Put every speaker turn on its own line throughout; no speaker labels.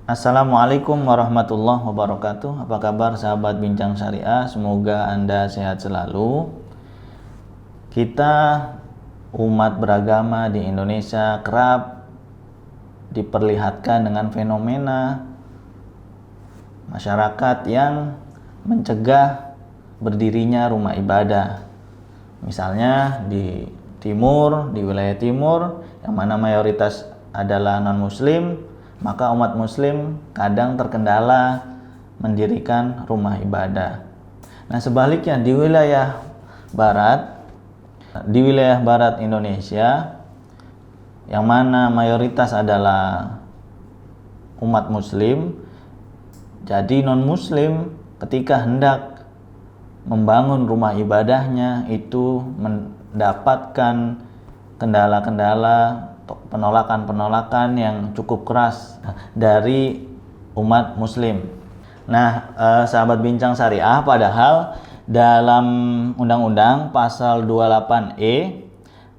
Assalamualaikum warahmatullahi wabarakatuh. Apa kabar sahabat Bincang Syariah? Semoga Anda sehat selalu. Kita umat beragama di Indonesia kerap diperlihatkan dengan fenomena masyarakat yang mencegah berdirinya rumah ibadah. Misalnya di timur, di wilayah timur yang mana mayoritas adalah non-muslim, maka umat muslim kadang terkendala mendirikan rumah ibadah. Nah, sebaliknya di wilayah barat Indonesia yang mana mayoritas adalah umat muslim, jadi non-muslim ketika hendak membangun rumah ibadahnya itu mendapatkan kendala-kendala, penolakan-penolakan yang cukup keras dari umat muslim. Nah, sahabat Bincang Syariah, padahal dalam Undang-Undang Pasal 28E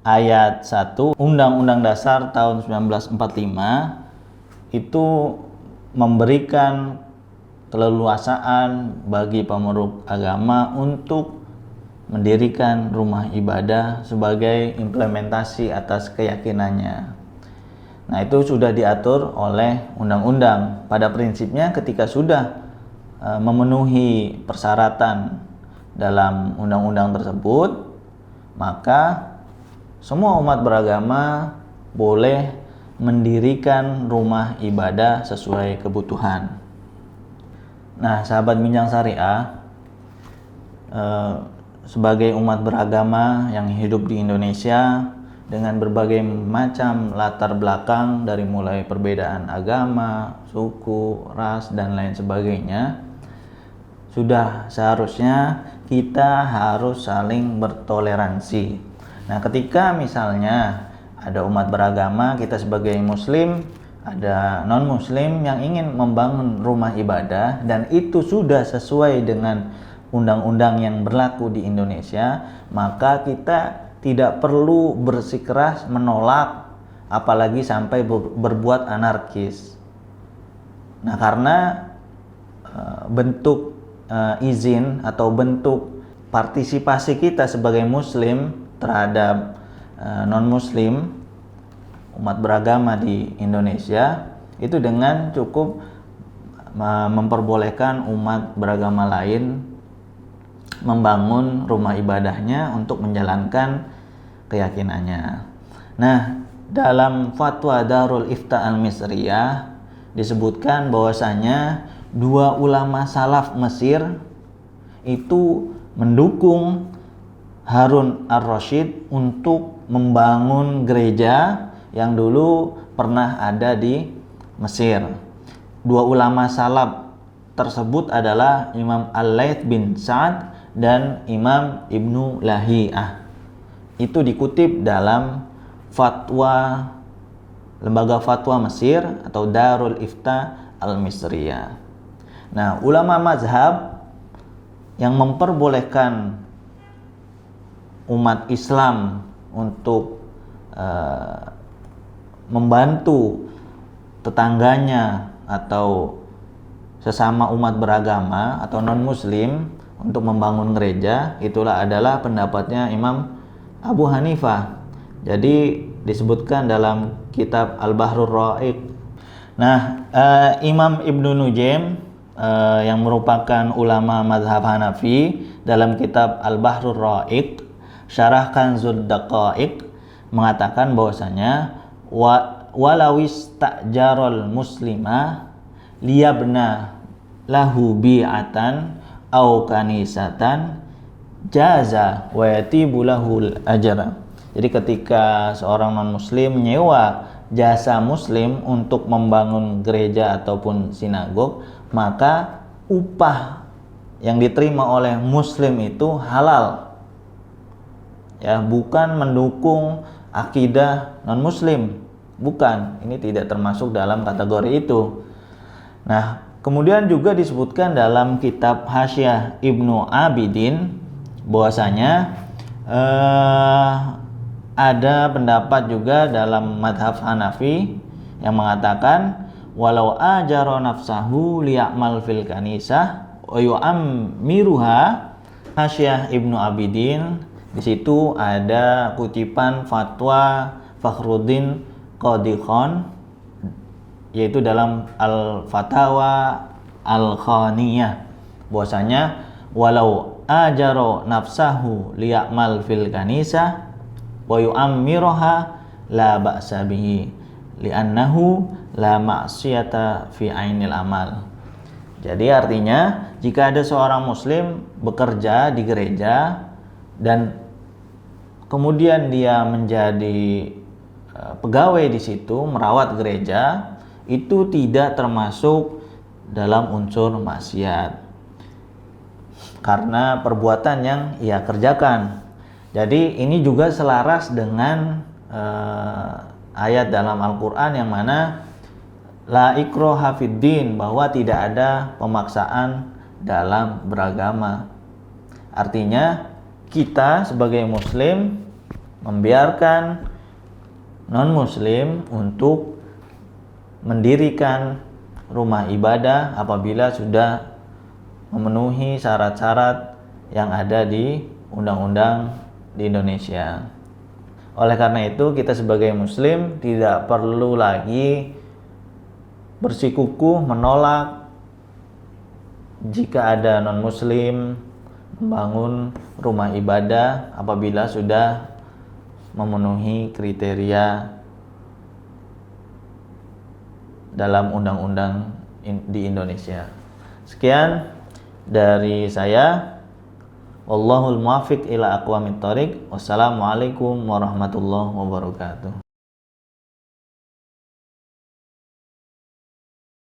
ayat 1 Undang-Undang Dasar tahun 1945 itu memberikan keleluasaan bagi pemeluk agama untuk mendirikan rumah ibadah sebagai implementasi atas keyakinannya. Nah, itu sudah diatur oleh undang-undang. Pada prinsipnya ketika sudah memenuhi persyaratan dalam undang-undang tersebut, maka semua umat beragama boleh mendirikan rumah ibadah sesuai kebutuhan. Nah, sahabat Bincang Syariah, sebagai umat beragama yang hidup di Indonesia dengan berbagai macam latar belakang dari mulai perbedaan agama, suku, ras, dan lain sebagainya, sudah seharusnya kita harus saling bertoleransi. Nah, ketika misalnya ada umat beragama, kita sebagai muslim, ada non-muslim yang ingin membangun rumah ibadah dan itu sudah sesuai dengan undang-undang yang berlaku di Indonesia, maka kita tidak perlu bersikeras menolak, apalagi sampai berbuat anarkis. Nah, karena bentuk izin atau bentuk partisipasi kita sebagai muslim terhadap non-muslim umat beragama di Indonesia itu dengan cukup memperbolehkan umat beragama lain membangun rumah ibadahnya untuk menjalankan keyakinannya. Nah, dalam fatwa Darul Ifta Al-Misriyah disebutkan bahwasanya dua ulama salaf Mesir itu mendukung Harun Ar-Rasyid untuk membangun gereja yang dulu pernah ada di Mesir. Dua ulama salaf tersebut adalah Imam Al-Laits bin Sa'ad dan Imam Ibnu Lahiyah. Itu dikutip dalam fatwa Lembaga Fatwa Mesir atau Darul Ifta Al-Misriyah. Nah, ulama mazhab yang memperbolehkan umat Islam untuk membantu tetangganya atau sesama umat beragama atau non-muslim untuk membangun gereja, itulah adalah pendapatnya Imam Abu Hanifah. Jadi disebutkan dalam kitab Al-Bahrur Ra'iq. Nah, Imam Ibnu Nujaim yang merupakan ulama mazhab Hanafi dalam kitab Al-Bahrur Ra'iq Syarah Kanzud Daqaiq mengatakan bahwasanya walawis ta'jarul muslimah liyabna lahu bi'atan au kanisatan jaza wa yatibu lahul ajra. Jadi ketika seorang non muslim menyewa jasa muslim untuk membangun gereja ataupun sinagog, maka upah yang diterima oleh muslim itu halal. Ya, bukan mendukung akidah non muslim. Bukan, ini tidak termasuk dalam kategori itu. Nah, kemudian juga disebutkan dalam kitab Hasyiah Ibnu Abidin bahwasanya ada pendapat juga dalam madhab Hanafi yang mengatakan walau ajara nafsahu liya'mal fil kanisah wa yu'ammiruha. Hasyah Ibnu Abidin, di situ ada kutipan fatwa Fakhruddin Qadhi Khan, yaitu dalam Al-Fatawa Al-Khaniyah, bahwasanya walau ajaro nafsahu liya'mal fil kanisah wa yu'ammiruha la ba'sa bihi li'annahu la ma'siyata fi ainil amal. Jadi artinya jika ada seorang muslim bekerja di gereja dan kemudian dia menjadi pegawai di situ, merawat gereja, itu tidak termasuk dalam unsur maksiat karena perbuatan yang ia kerjakan. Jadi ini juga selaras dengan ayat dalam Al-Quran yang mana la ikraha fid din, bahwa tidak ada pemaksaan dalam beragama. Artinya kita sebagai muslim membiarkan non-muslim untuk mendirikan rumah ibadah apabila sudah memenuhi syarat-syarat yang ada di undang-undang di Indonesia. Oleh karena itu kita sebagai muslim tidak perlu lagi bersikukuh menolak jika ada non-muslim membangun rumah ibadah apabila sudah memenuhi kriteria dalam undang-undang di Indonesia. Sekian dari saya. Wallahul muwaffiq ila aqwamit thoriq. Wassalamualaikum warahmatullahi wabarakatuh.